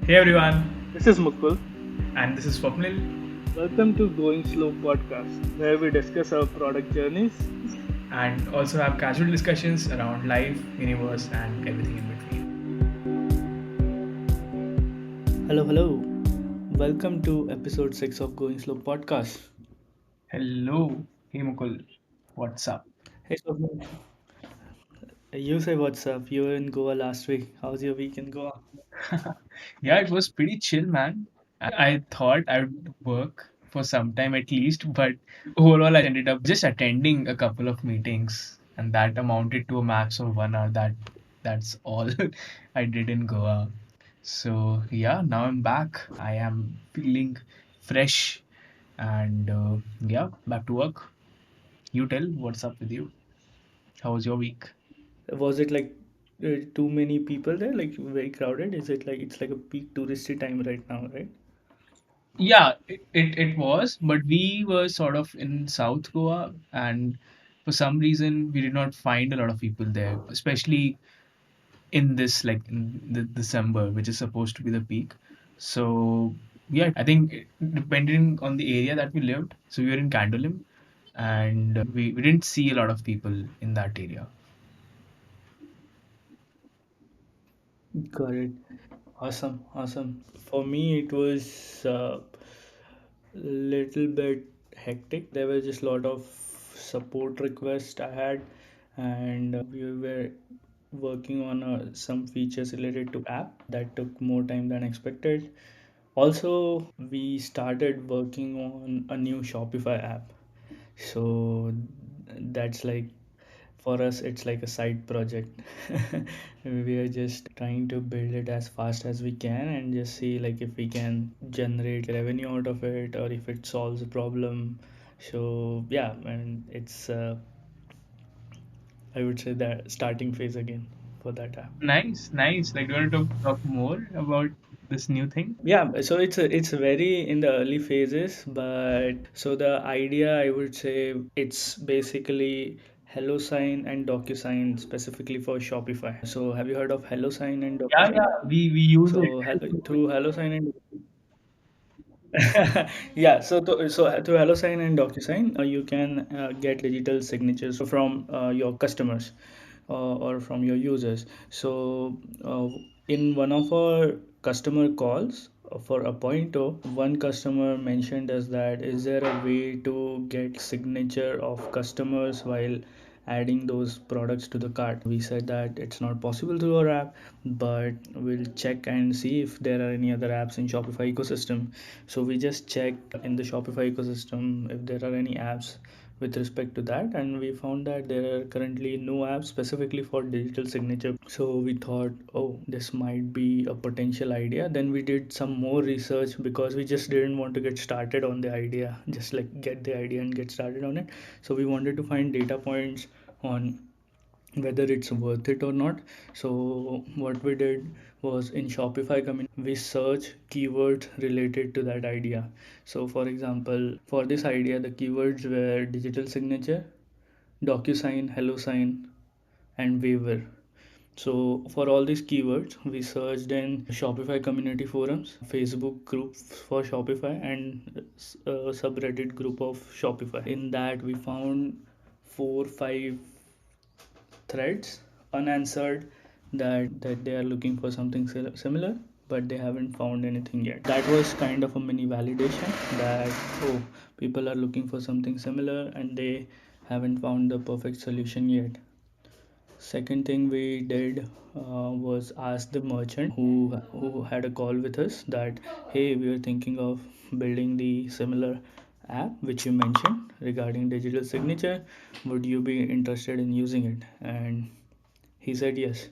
Hey everyone, This is Mukul. and this is Swapnil. Welcome to Going Slow podcast, where we discuss our product journeys. And also have casual discussions around life, universe, and everything in between. Hello, hello. Welcome to episode 6 of Going Slow podcast. Hello, hey Mukul, what's up? Hey, Swapnil. You say what's up? You were in Goa last week. How's your week in Goa? Yeah, it was pretty chill, man. I thought I would work for some time at least, but overall, I ended up just attending a couple of meetings, and that amounted to a max of 1 hour. That's all I did in Goa. So yeah, now I'm back. I am feeling fresh, and yeah, back to work. You tell what's up with you? How was your week? Was it like too many people there? Like very crowded? Is it like it's like a peak touristy time right now, right? Yeah, it was, but we were sort of in South Goa, and for some reason we did not find a lot of people there, especially in this like in the December, which is supposed to be the peak. So yeah, I think depending on the area that we lived, so we were in Candolim, and we didn't see a lot of people in that area. Got it. Awesome, awesome. For me, it was little bit hectic. There were just a lot of support requests I had, and we were working on some features related to app that took more time than expected. Also, we started working on a new Shopify app. So that's like for us, it's like a side project. We are just trying to build it as fast as we can and just see like if we can generate revenue out of it or if it solves a problem. So yeah, and it's I would say that starting phase again for that app. Nice, nice. Like, do you want to talk more about this new thing? Yeah, so it's very in the early phases, but so the idea I would say it's basically HelloSign and DocuSign specifically for Shopify. So have you heard of HelloSign and Yeah, yeah, DocuSign? we use it. So through HelloSign and yeah, so through HelloSign and DocuSign, you can get digital signatures from your customers or from your users. So in one of our customer calls for a pointer, one customer mentioned us that is there a way to get signature of customers while adding those products to the cart. We said that it's not possible through our app, but we'll check and see if there are any other apps in Shopify ecosystem. So we just checked in the Shopify ecosystem if there are any apps with respect to that, and we found that there are currently no apps specifically for digital signature. So we thought, oh, this might be a potential idea. Then we did some more research because we just didn't want to get started on the idea, just like get the idea and get started on it. So we wanted to find data points on whether it's worth it or not. So what we did was in Shopify community we search keywords related to that idea. So for example, for this idea the keywords were digital signature, DocuSign, HelloSign, and Waiver. So for all these keywords, we searched in Shopify community forums, Facebook groups for Shopify, and a subreddit group of Shopify. In that, we found 4 5 threads unanswered that they are looking for something similar, but they haven't found anything yet. That was kind of a mini validation that oh, people are looking for something similar and they haven't found the perfect solution yet. Second thing we did was ask the merchant who had a call with us that hey, we are thinking of building the similar app which you mentioned regarding digital signature. Would you be interested in using it? And he said yes.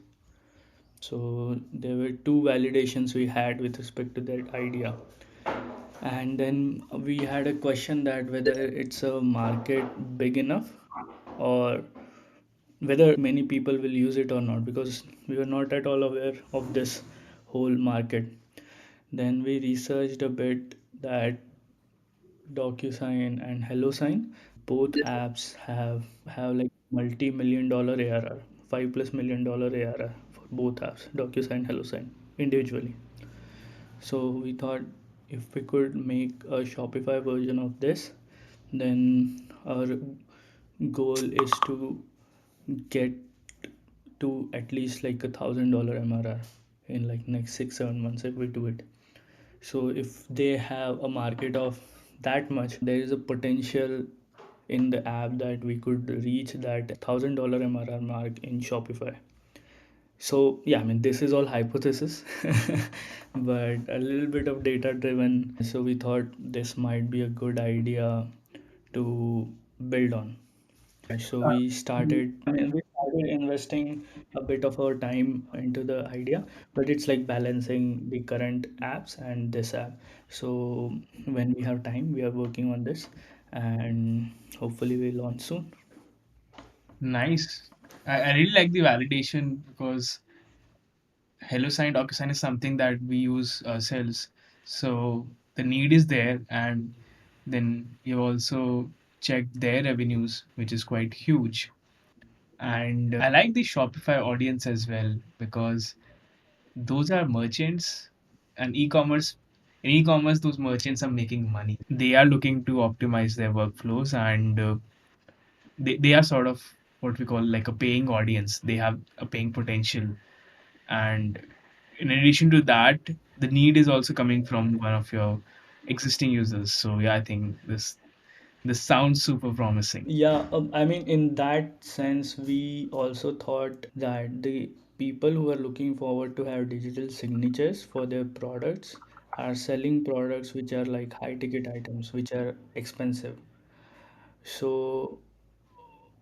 So there were two validations we had with respect to that idea. And then we had a question that whether it's a market big enough or whether many people will use it or not, because we were not at all aware of this whole market. Then we researched a bit that DocuSign and HelloSign, both apps have like multi-million dollar ARR, 5 plus million dollar ARR for both apps, DocuSign, HelloSign, individually. So we thought if we could make a Shopify version of this, then our goal is to get to at least like $1,000 MRR in like next 6 7 months if we do it. So if they have a market of that much, there is a potential in the app that we could reach that $1,000 MRR mark in Shopify. So yeah, I mean this is all hypothesis, but a little bit of data driven. So we thought this might be a good idea to build on. So Uh, we started investing a bit of our time into the idea, but it's like balancing the current apps and this app. So when we have time, we are working on this, and hopefully we launch soon. Nice. I really like the validation because HelloSign, DocuSign is something that we use ourselves. So the need is there, and then you also check their revenues, which is quite huge. And I like the Shopify audience as well because those are merchants and e-commerce. In e-commerce, those merchants are making money. They are looking to optimize their workflows, and they are sort of what we call like a paying audience. They have a paying potential. And in addition to that, the need is also coming from one of your existing users. So yeah, I think this sounds super promising. Yeah, I mean, in that sense, we also thought that the people who are looking forward to have digital signatures for their products are selling products which are like high ticket items, which are expensive. So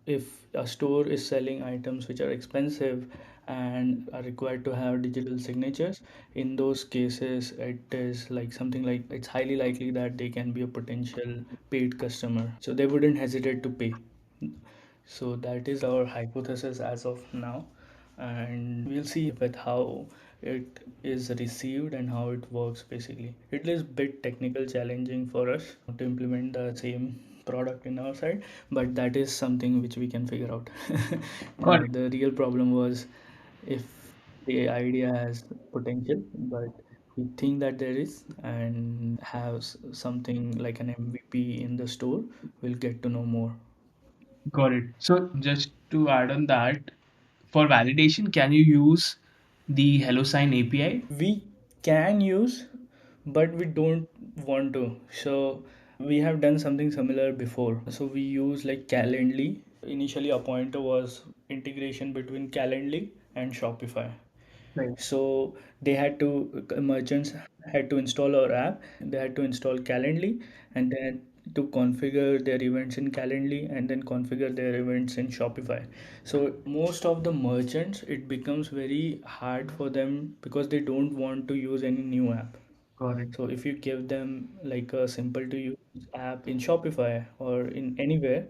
if a store is selling items which are expensive and are required to have digital signatures, in those cases it is like something like it's highly likely that they can be a potential paid customer, so they wouldn't hesitate to pay. So that is our hypothesis as of now, and we'll see with how it is received and how it works. Basically, it is bit technical challenging for us to implement the same product in our side, but that is something which we can figure out. Got it. The real problem was if the idea has potential, but we think that there is, and have something like an MVP in the store, we'll get to know more. Got it. So just to add on that, for validation, can you use the HelloSign API? We can use, but we don't want to. So we have done something similar before. So we use like Calendly. Initially, a pointer was integration between Calendly and Shopify. Right. So they had to merchants had to install our app, they had to install Calendly, and then to configure their events in Calendly and then configure their events in Shopify. So most of the merchants, it becomes very hard for them because they don't want to use any new app. Got it. So if you give them like a simple to use app in Shopify or in anywhere,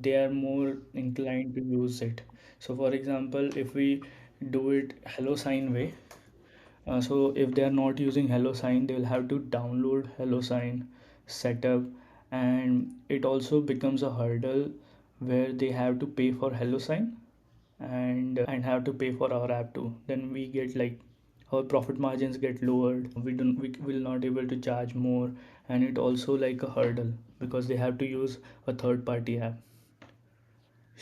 they are more inclined to use it. So for example, if we do it HelloSign way, so if they are not using HelloSign, they will have to download HelloSign, setup, and it also becomes a hurdle where they have to pay for HelloSign and have to pay for our app too. Then we get like our profit margins get lowered. We will not able to charge more, and it also like a hurdle because they have to use a third party app.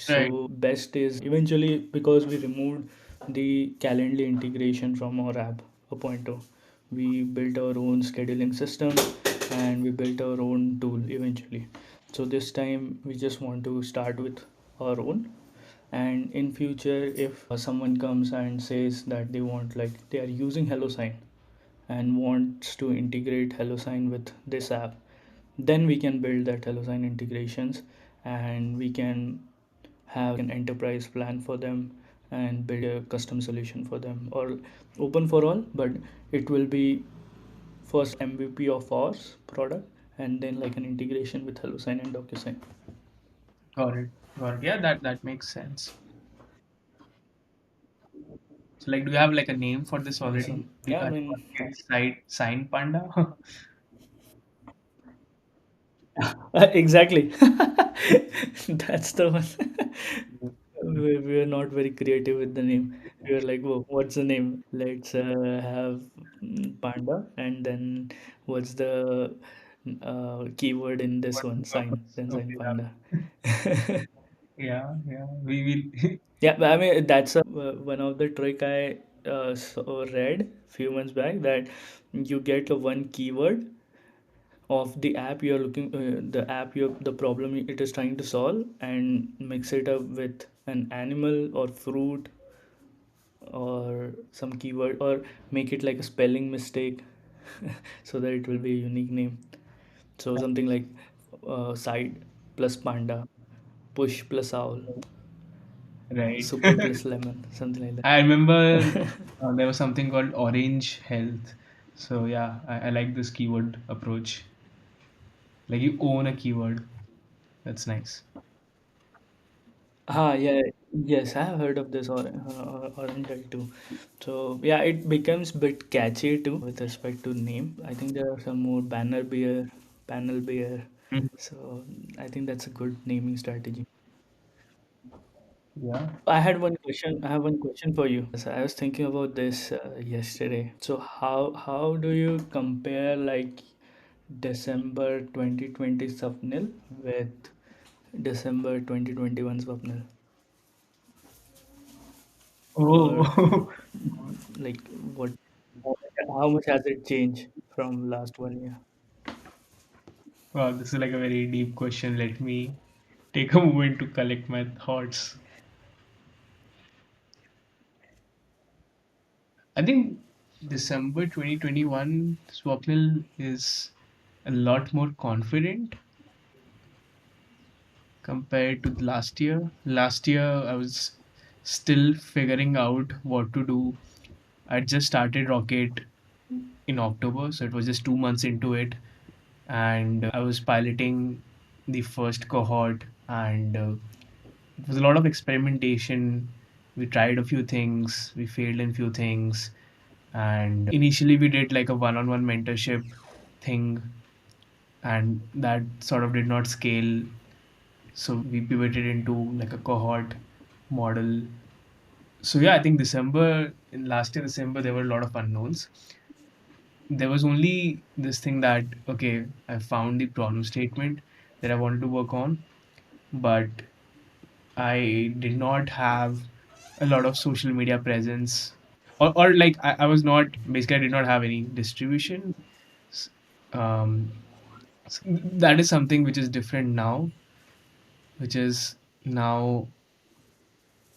Right. So best is eventually, because we removed the Calendly integration from our app a pointer, we built our own scheduling system and we built our own tool eventually. So this time we just want to start with our own, and in future if someone comes and says that they want, like they are using HelloSign and wants to integrate HelloSign with this app, then we can build that HelloSign integrations, and we can have an enterprise plan for them and build a custom solution for them, or open for all, but it will be first MVP of ours product and then like an integration with HelloSign and DocuSign. Got it. Got it. Yeah, that makes sense. So like, do you have like a name for this already? Awesome. Yeah, I I mean, think it's site Sign Panda. exactly. That's the one. We are not very creative with the name. We were like, whoa, what's the name? Let's have. panda, and then what's the keyword in this one? Sign, then sign Okay, panda. yeah, yeah. We will. Yeah, but I mean that's one of the trick I read few months back, that you get a one keyword of the app you're looking, the app you the problem it is trying to solve, and mix it up with an animal or fruit or some keyword, or make it like a spelling mistake so that it will be a unique name. So something like side plus panda, push plus owl, Right. super plus lemon, something like I remember that. there was something called Orange Health. So yeah, I like this keyword approach. Like you own a keyword. That's nice. Yeah, yes, I have heard of this orange eye too. So yeah, it becomes bit catchy too with respect to name. I think there are some more banner beer, panel beer. Mhm. So I think that's a good naming strategy. Yeah. I had one question. I have one question for you. So I was thinking about this yesterday. So how do you compare like December 2020 Swapnil with December 2021 Swapnil? Or Oh, like what, how much has it changed from last 1 year? wow, this is like a very deep question. Let me take a moment to collect my thoughts. I think December 2021 Swapnil is a lot more confident compared to the last year. Last year, I was still figuring out what to do. I just started Rocket in October, so it was just 2 months into it, and I was piloting the first cohort, and it was a lot of experimentation. We tried a few things, we failed in few things, and initially we did like a one-on-one mentorship thing, and that sort of did not scale. So we pivoted into like a cohort model. So yeah, I think December in last year December there were a lot of unknowns. There was only this thing that okay, I found the problem statement that I wanted to work on, but I did not have a lot of social media presence, or like I was not basically I did not have any distribution. S- Um, that is something which is different now, which is now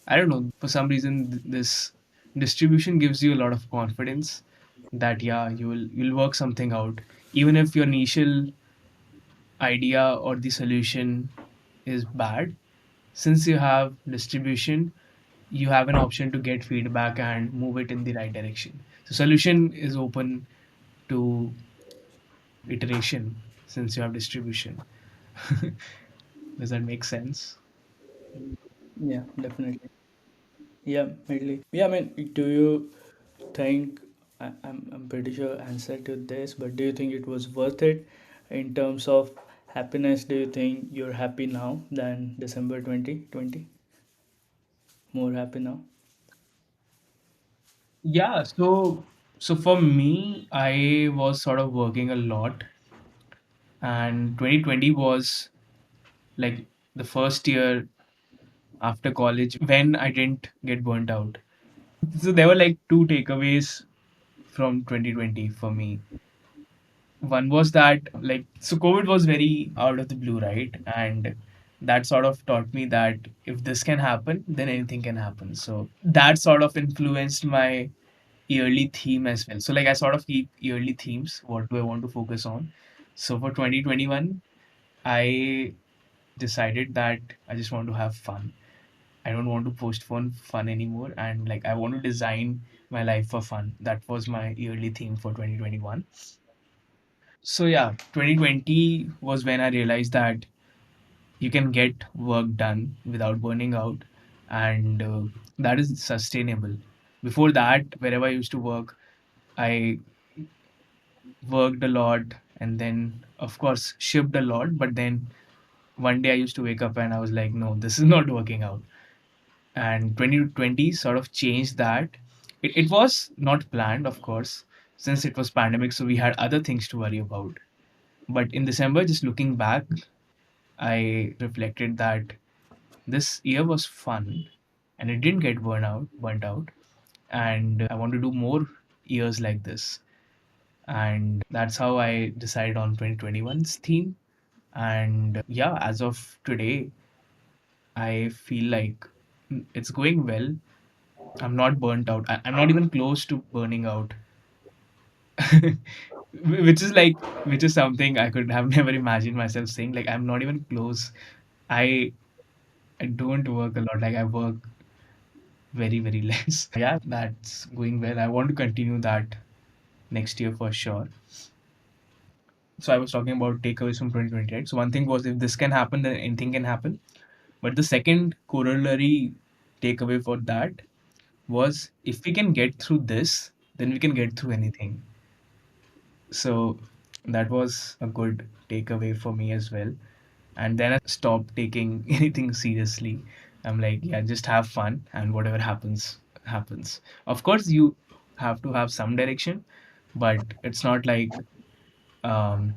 I don't know, for some reason this distribution gives you a lot of confidence that yeah, you'll work something out. Even if your initial idea or the solution is bad, since you have distribution, you have an option to get feedback and move it in the right direction. So solution is open to iteration since you have distribution. Does that make sense? Yeah, definitely. Yeah, mainly. Yeah, I mean, do you think, I'm pretty sure answer to this, but do you think it was worth it in terms of happiness? Do you think you're happy now than December 2020? More happy now? Yeah, so for me, I was sort of working a lot, and 2020 was like the first year after college when I didn't get burnt out. So there were like two takeaways from 2020 for me. One was that like so COVID was very out of the blue, right? And that sort of taught me that if this can happen, then anything can happen. So that sort of influenced my yearly theme as well. So like I sort of keep yearly themes. What do I want to focus on? So for 2021, I decided that I just want to have fun. I don't want to postpone fun anymore. And like I want to design my life for fun. That was my yearly theme for 2021. So yeah, 2020 was when I realized that you can get work done without burning out, and that is sustainable. Before that, wherever I used to work, I worked a lot and then, of course, shipped a lot. But then one day I used to wake up and I was like, no, this is not working out. And 2020 sort of changed that. It was not planned, of course. since it was pandemic, so we had other things to worry about. But in December, just looking back, I reflected that this year was fun and it didn't get burnt out. And I want to do more years like this. And that's how I decided on 2021's theme. And yeah, as of today, I feel like it's going well. I'm not burnt out. I'm not even close to burning out, which is something I could have never imagined myself saying. Like, I'm not even close. I I don't work a lot. Like, I work very, very less. Yeah, that's going well. I want to continue that next year for sure. So I was talking about takeaways from 2020, right? So one thing was, if this can happen, then anything can happen. But the second corollary takeaway for that was, if we can get through this, then we can get through anything. So that was a good takeaway for me as well. And then I stopped taking anything seriously. I'm like, yeah, just have fun, and whatever happens, happens. Of course, you have to have some direction, but it's not like um,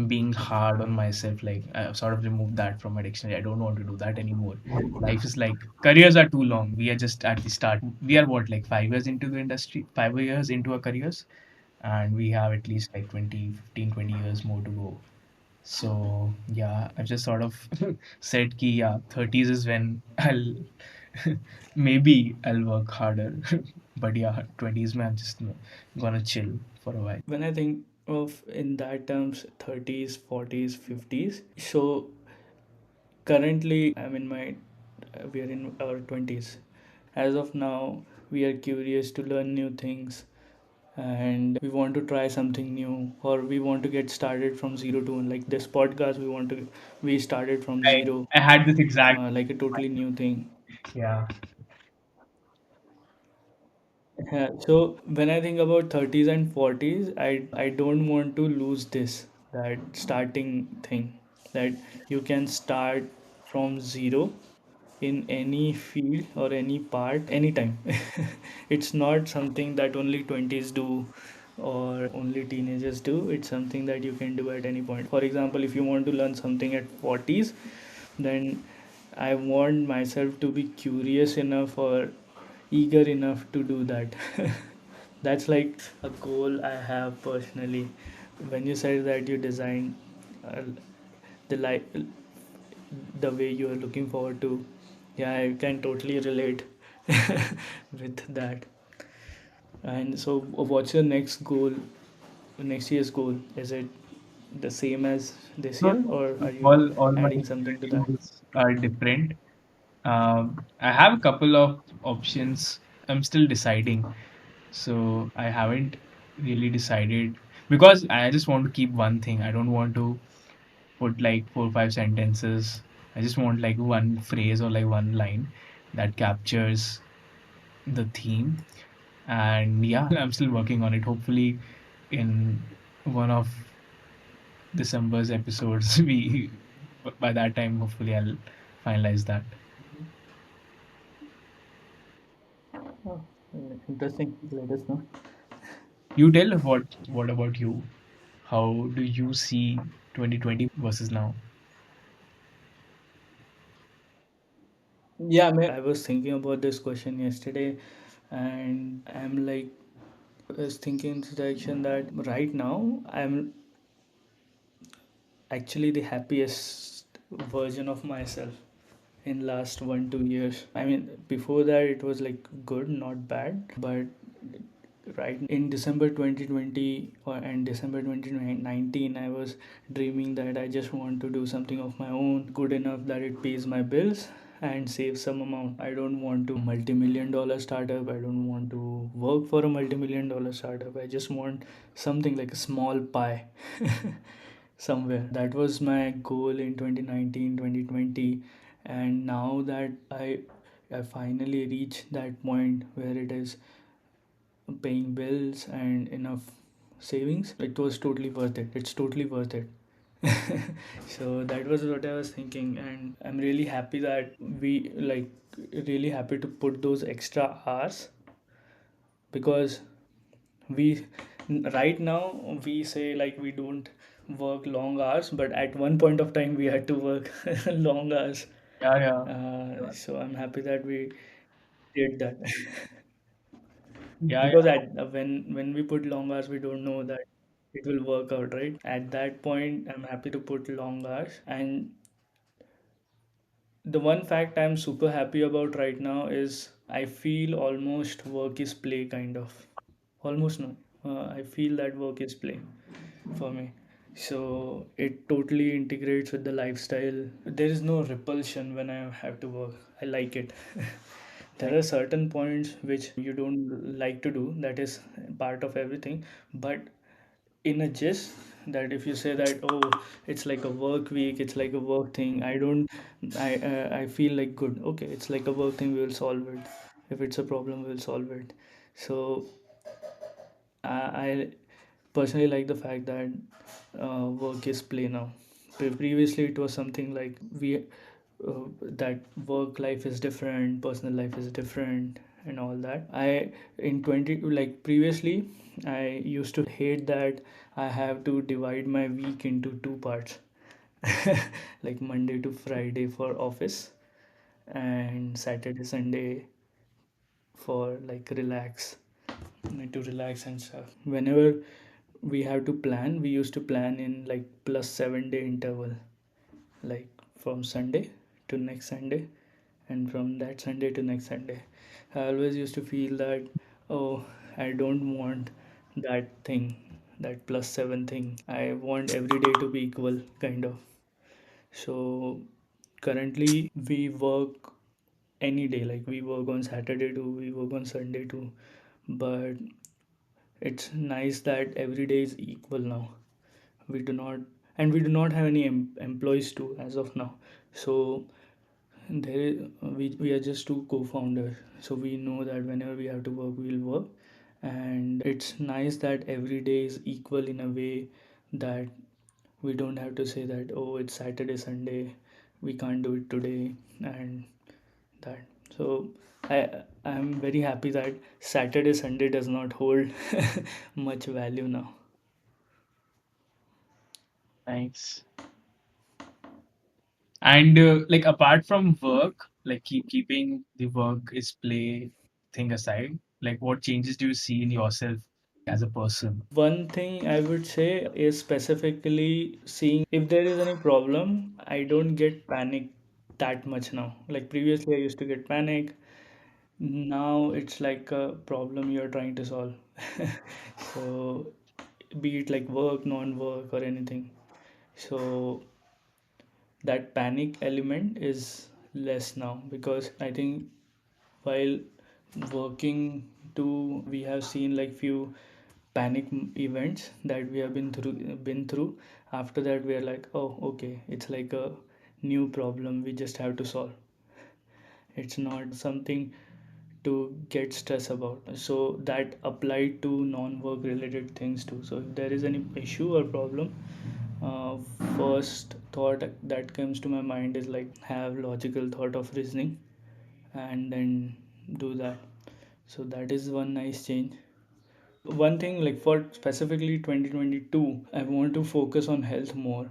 being hard on myself. Like, I've sort of removed that from my dictionary. I don't want to do that anymore. Life is like, careers are too long. We are just at the start. We are what, like 5 years into the industry, 5 years into our careers, and we have at least like 20, 15, 20 years more to go. So yeah, I've just sort of said ki yeah, 30s is when I'll maybe I'll work harder. But yeah, 20s mein I'm just gonna chill for a while. When I think of in that terms, 30s, 40s, 50s, so currently I'm in my we are in our 20s. As of now, we are curious to learn new things, and we want to try something new, or we want to get started from zero to one. Like this podcast, we started from I zero, I had this exact like a totally new thing. yeah. Yeah, so when I think about 30s and 40s, I don't want to lose this, that starting thing, that you can start from zero in any field or any part anytime. It's not something that only 20s do or only teenagers do. It's something that you can do at any point. For example, if you want to learn something at 40s, then I want myself to be curious enough or eager enough to do that. That's like a goal I have personally. When you said that you design uh, the life, the way you are looking forward to, yeah, I can totally relate with that. And so, what's your next goal, next year's goal? Is it the same as this No, year, no, or are you all my adding something to that? goals are different. I have a couple of options. I'm still deciding. So I haven't really decided, because I just want to keep one thing. I don't want to put like 4 or 5 sentences. I just want like one phrase or like one line that captures the theme. And yeah, I'm still working on it. Hopefully, in one of December's episodes, we by that time, hopefully, I'll finalize that. Oh, interesting. Let us know. You tell, what about you? How do you see 2020 versus now? Yeah, I was thinking about this question yesterday, and I'm like, was thinking in this direction that right now I'm actually the happiest version of myself in last 1 2 years. I mean, before that it was like good, not bad, but right in December 2020 or and December 2019, I was dreaming that I just want to do something of my own, good enough that it pays my bills and save some amount. I don't want to multi-million dollar startup. I don't want to work for a multi-million dollar startup. I just want something like a small pie somewhere. That was my goal in 2019, 2020. And now that I finally reached that point where it is paying bills and enough savings, it was totally worth it. It's totally worth it. So that was what I was thinking, and I'm really happy that we like really happy to put those extra hours, because We right now we say like we don't work long hours, but at one point of time we had to work long hours. Yeah, yeah, So I'm happy that we did that. yeah, Because yeah. when we put long hours, we don't know that it will work out, right? At that point, I'm happy to put long hours. And the one fact I'm super happy about right now is I feel almost work is play, kind of. Almost no. I feel that work is play for me. So it totally integrates with the lifestyle. There is no repulsion when I have to work. I like it. There Like, are certain points which you don't like to do, that is part of everything. But in a gist, that if you say that, oh, it's like a work week, it's like a work thing, I feel like good. Okay, it's like a work thing, we will solve it. If it's a problem, we'll solve it. So I personally like the fact that work is play now. Previously, it was something like that work life is different, personal life is different, and all that. In 20 like previously, I used to hate that I have to divide my week into two parts, like Monday to Friday for office and Saturday Sunday for like relax, to relax and stuff. Whenever we have to plan, we used to plan in like plus 7 day interval, like from Sunday to next Sunday, and from that Sunday to next Sunday. I always used to feel that, oh, I don't want that thing, that plus 7 thing. I want every day to be equal, kind of. So currently we work any day, like we work on Saturday too, we work on Sunday too, but it's nice that every day is equal now. We do not, and we do not have any employees too as of now. So we are just two co-founders, so we know that whenever we have to work, we'll work. And it's nice that every day is equal in a way that we don't have to say that, oh, it's Saturday Sunday, we can't do it today, and that. So I'm very happy that Saturday Sunday does not hold much value now. Nice. And like apart from work, like keeping the work is play thing aside, like what changes do you see in yourself as a person? One thing I would say is specifically seeing if there is any problem, I don't get panic that much now. Like previously, I used to get panic. Now it's like a problem you're trying to solve. So, be it like work, non-work, or anything. So that panic element is less now, because I think while working too, we have seen like few panic events that we have been through. After that, we are like, oh, okay, it's like a new problem we just have to solve. It's not something to get stressed about. So that applied to non-work related things too. So if there is any issue or problem, uh, first thought that comes to my mind is like have logical thought of reasoning, and then do that. So that is one nice change. One thing, like for specifically 2022, I want to focus on health more,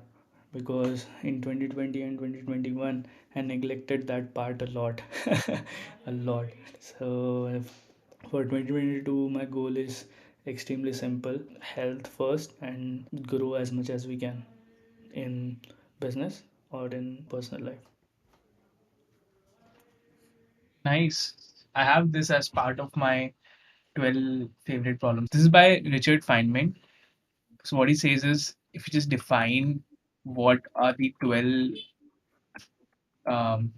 because in 2020 and 2021 I neglected that part a lot. A lot. So for 2022, my goal is extremely simple: health first, and grow as much as we can in business or in personal life. Nice. I have this as part of my 12 favorite problems. This is by Richard Feynman. So what he says is if you just define what are the 12 um,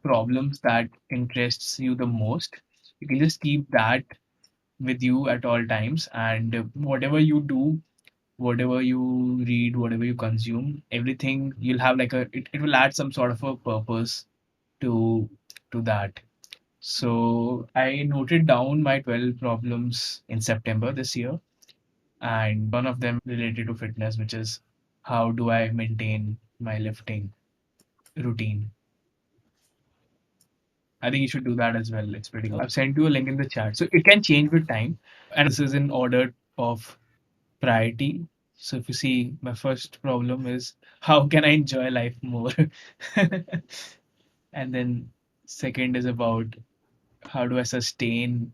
problems that interests you the most, you can just keep that with you at all times, and whatever you do, whatever you read, whatever you consume, everything you'll have like it will add some sort of a purpose to that. So I noted down my 12 problems in September this year, and one of them related to fitness, which is how do I maintain my lifting routine. I think you should do that as well. It's pretty good. I've sent you a link in the chat. So it can change with time. And this is in order of priority. So if you see, my first problem is how can I enjoy life more? And then second is about how do I sustain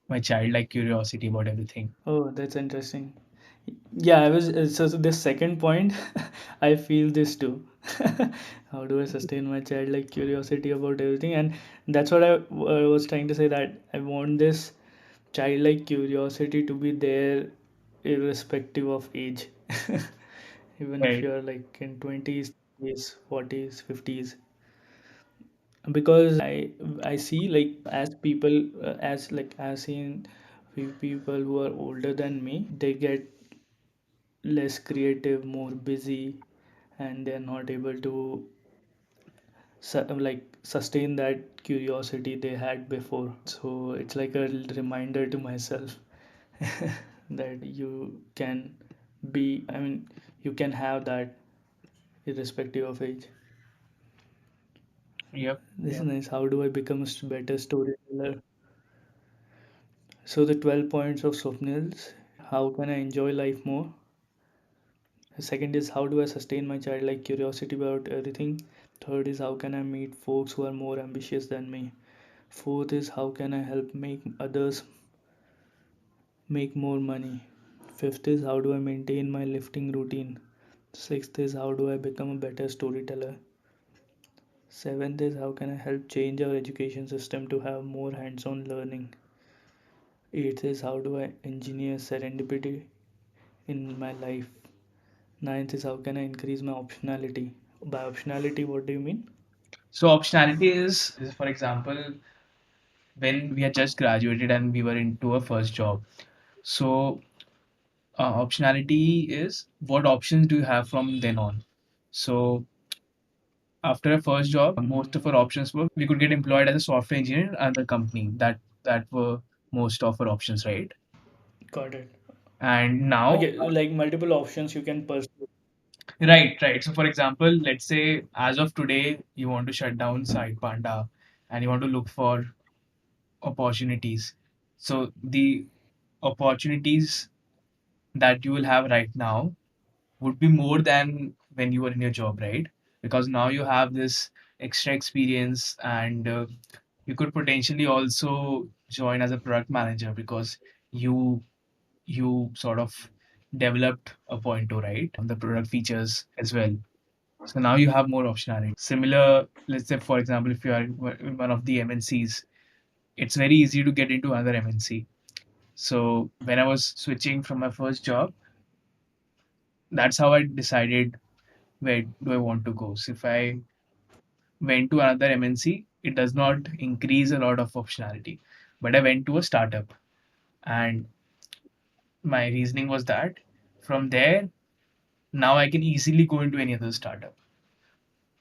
my childlike curiosity about everything. Oh, that's interesting. Yeah, I was so this second point, I feel this too. How do I sustain my childlike curiosity about everything? And that's what I was trying to say, that I want this childlike curiosity to be there irrespective of age. Even if Right. you're like in 20s, 30s, 40s, 50s, because I see like as people as like I've seen few people who are older than me, they get less creative, more busy, and they're not able to like sustain that curiosity they had before. So it's like a reminder to myself that you can be, I mean, you can have that irrespective of age. Yep. This is nice. How do I become a better storyteller? So the 12 points of Swapnils. How can I enjoy life more? The second is how do I sustain my childlike curiosity about everything? Third is how can I meet folks who are more ambitious than me? Fourth is how can I help make others make more money? Fifth is how do I maintain my lifting routine? Sixth is how do I become a better storyteller? Seventh is how can I help change our education system to have more hands on learning? Eighth is how do I engineer serendipity in my life? Ninth is how can I increase my optionality? By optionality, what do you mean? So optionality is for example, when we had just graduated and we were into a first job. So optionality is what options do you have from then on? So after a first job, most of our options were we could get employed as a software engineer at the company. That were most of our options, right? Got it. And now, Okay, like multiple options you can pursue. right. So for example, let's say as of today, you want to shut down Signpanda and you want to look for opportunities. So the opportunities that you will have right now would be more than when you were in your job, right? Because now you have this extra experience and you could potentially also join as a product manager because you you sort of developed a point to right the product features as well. So now you have more optionality. Similar, let's say for example, if you are in one of the MNCs, it's very easy to get into another MNC. So when I was switching from my first job, that's how I decided where do I want to go. So if I went to another MNC, it does not increase a lot of optionality. But I went to a startup, and my reasoning was that from there, now I can easily go into any other startup.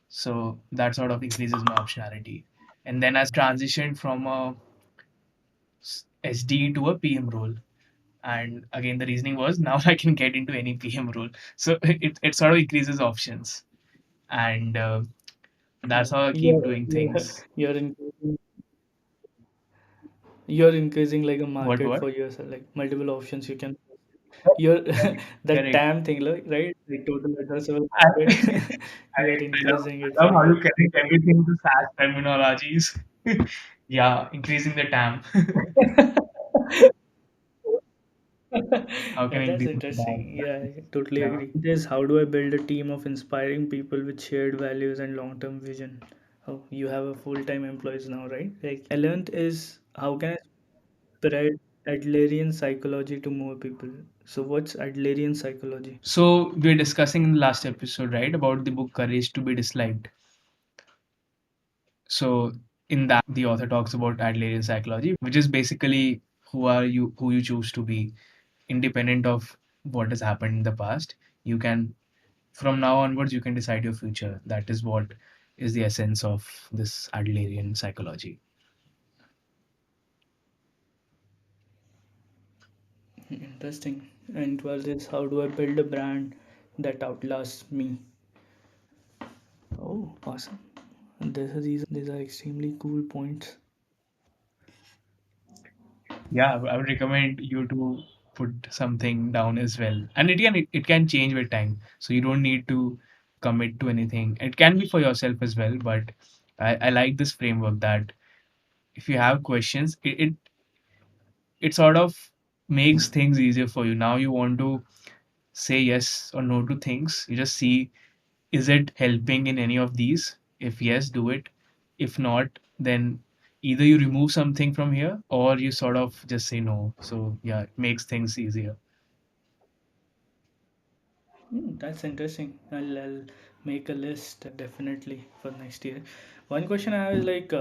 So that sort of increases my optionality. And then as transitioned from a SD to a PM role. And again, the reasoning was now I can get into any PM role. So it sort of increases options. And that's how I keep You're, doing you're, things. you're increasing, you're increasing like a market What? for yourself, like multiple options you can. You're Correct. that Correct. TAM thing, like, right? Like total addressable I, market. You're increasing it I love for how you. you connect everything to SaaS terminologies. Yeah, increasing the TAM. How can Yeah, I that's increase the TAM? interesting. Yeah, I totally Yeah. agree. It is how do I build a team of inspiring people with shared values and long-term vision? Oh, you have a full-time employees now, right? Like 11th is how can I spread Adlerian psychology to more people? So what's Adlerian psychology? So we are discussing in the last episode, right, about the book Courage to be Disliked. So in that, the author talks about Adlerian psychology, which is basically who you choose to be, independent of what has happened in the past. You can, from now onwards, you can decide your future. That is what is the essence of this Adlerian psychology. Interesting. And 12th is how do I build a brand that outlasts me? Oh, awesome. there's a reason these are extremely cool points. Yeah, I would recommend you to put something down as well. And it can change with time. So you don't need to commit to anything. It can be for yourself as well, but I like this framework that if you have questions, it sort of makes things easier for you. Now you want to say yes or no to things. You just see, is it helping in any of these? If yes, do it. If not, then either you remove something from here or you sort of just say no. So yeah, it makes things easier. That's interesting. I'll make a list definitely for next year. One question I have is like,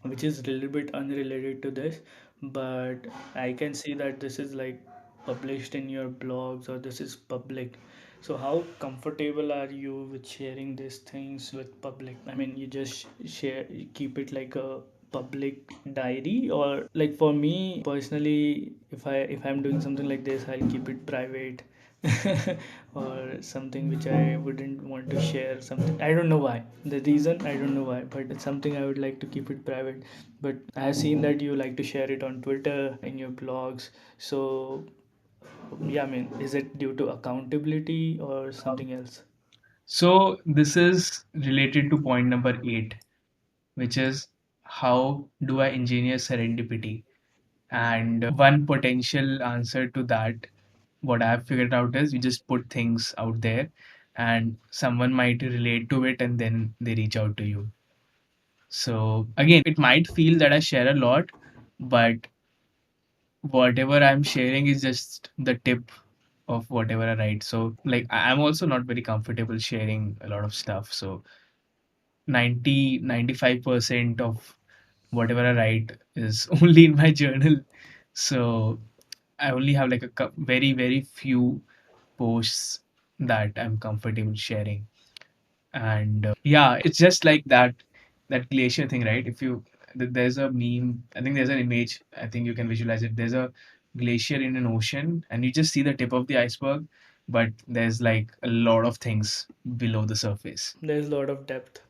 which is a little bit unrelated to this, but I can see that this is like published in your blogs or this is public. So how comfortable are you with sharing these things with public? I mean, you just share, you keep it like a public diary, or like for me personally, if I'm doing something like this, I'll keep it private. Or something which I wouldn't want to share. Something I don't know why. The reason I don't know why, but it's something I would like to keep it private. But I have seen that you like to share it on Twitter in your blogs. So yeah, I mean, is it due to accountability or something else? So this is related to point number 8, which is how do I engineer serendipity? And one potential answer to that, what I've figured out is you just put things out there and someone might relate to it and then they reach out to you. So again, it might feel that I share a lot, but whatever I'm sharing is just the tip of whatever I write. So like I'm also not very comfortable sharing a lot of stuff. So 95% of whatever I write is only in my journal. So I only have like very, very few posts that I'm comfortable sharing. And yeah, it's just like that glacier thing, right? If you there's a meme, I think there's an image, I think you can visualize it. There's a glacier in an ocean and you just see the tip of the iceberg, but there's like a lot of things below the surface. There's a lot of depth.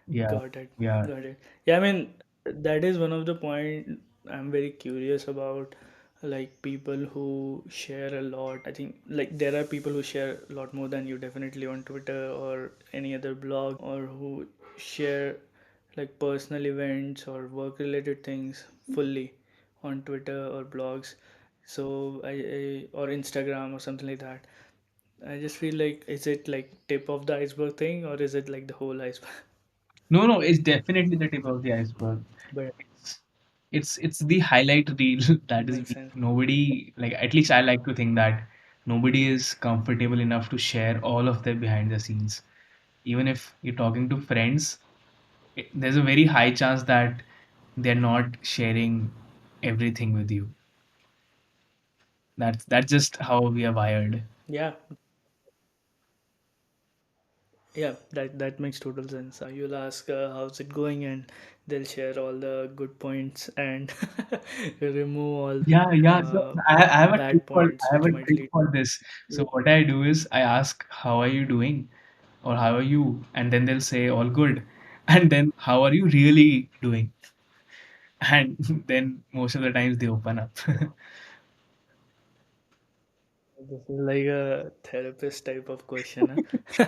Yeah, Got it. yeah. Got it. Yeah, I mean, that is one of the point I'm very curious about. Like people who share a lot. I think like there are people who share a lot more than you definitely on Twitter or any other blog, or who share like personal events or work related things fully on Twitter or blogs. So I or Instagram or something like that. I just feel like, is it like tip of the iceberg thing, or is it like the whole iceberg? No, no, it's definitely the tip of the iceberg. But It's it's the highlight reel that is makes weak. sense. Nobody, like, at least I like to think that nobody is comfortable enough to share all of their behind the scenes. Even if you're talking to friends, there's a very high chance that they're not sharing everything with you. That's just how we are wired. Yeah, yeah, that makes total sense. You'll ask how's it going, and they'll share all the good points and remove all Yeah, yeah. So I have a trick bad for points I have which a might trick lead. for this. So what I do is I ask, "How are you doing?" or "How are you?" and then they'll say, "All good." And then, "How are you really doing?" And then most of the times they open up. This is like a therapist type of question, huh?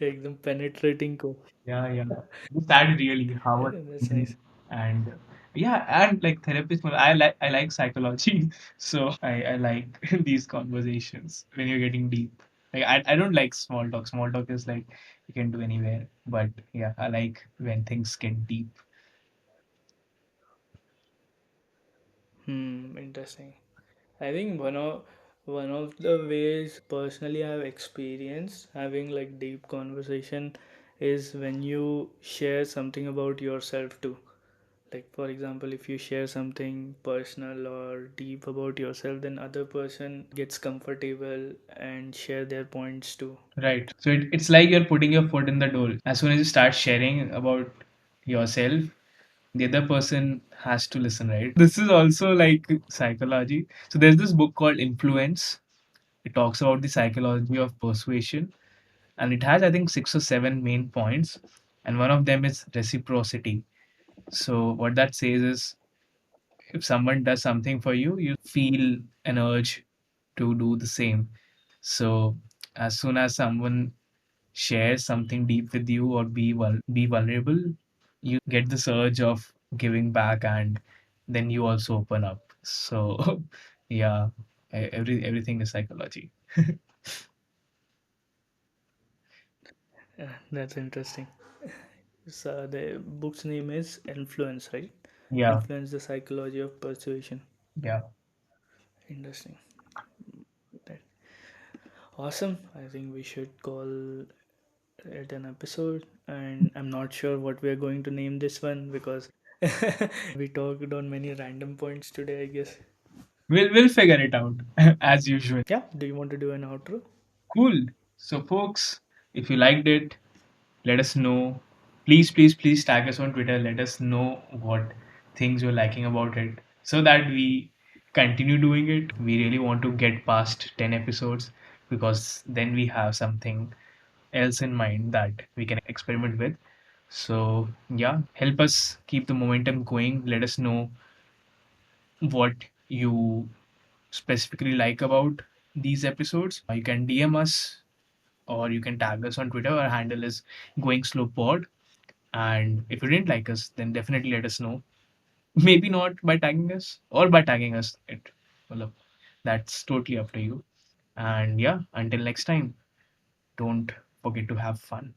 Ekdam penetrating question. Yeah, yeah. Just add really how are That's you doing? nice. And yeah, and like therapist, well, I like psychology, so I like these conversations when you're getting deep. Like I don't like small talk. Small talk is like you can do anywhere, but yeah, I like when things get deep. Interesting. I think one of the ways personally I've experienced having like deep conversation is when you share something about yourself too. Like for example, if you share something personal or deep about yourself, then other person gets comfortable and share their points too. Right. So it's like you're putting your foot in the door. As soon as you start sharing about yourself, the other person has to listen, right? This is also like psychology. So there's this book called Influence. It talks about the psychology of persuasion, and it has, I think, 6 or 7 main points. and one of them is reciprocity. So what that says is, if someone does something for you, you feel an urge to do the same. So as soon as someone shares something deep with you or be vulnerable, you get this urge of giving back, and then you also open up. So yeah, everything is psychology. That's interesting. So the book's name is Influence, right? Yeah, Influence: The Psychology of Persuasion. yeah. Interesting. That awesome. I think we should call it an episode, and I'm not sure what we're going to name this one because we talked on many random points today, I guess. We'll figure it out as usual. Yeah, do you want to do an outro? Cool. So folks, if you liked it, let us know. Please tag us on Twitter. Let us know what things you're liking about it so that we continue doing it. We really want to get past 10 episodes, because then we have something else in mind that we can experiment with. So, yeah, help us keep the momentum going. Let us know what you specifically like about these episodes. You can DM us or you can tag us on Twitter. Our handle is Going Slow Pod. And if you didn't like us, then definitely let us know. Maybe not by tagging us or by tagging us. Well, that's totally up to you. And yeah, until next time, don't forget to have fun.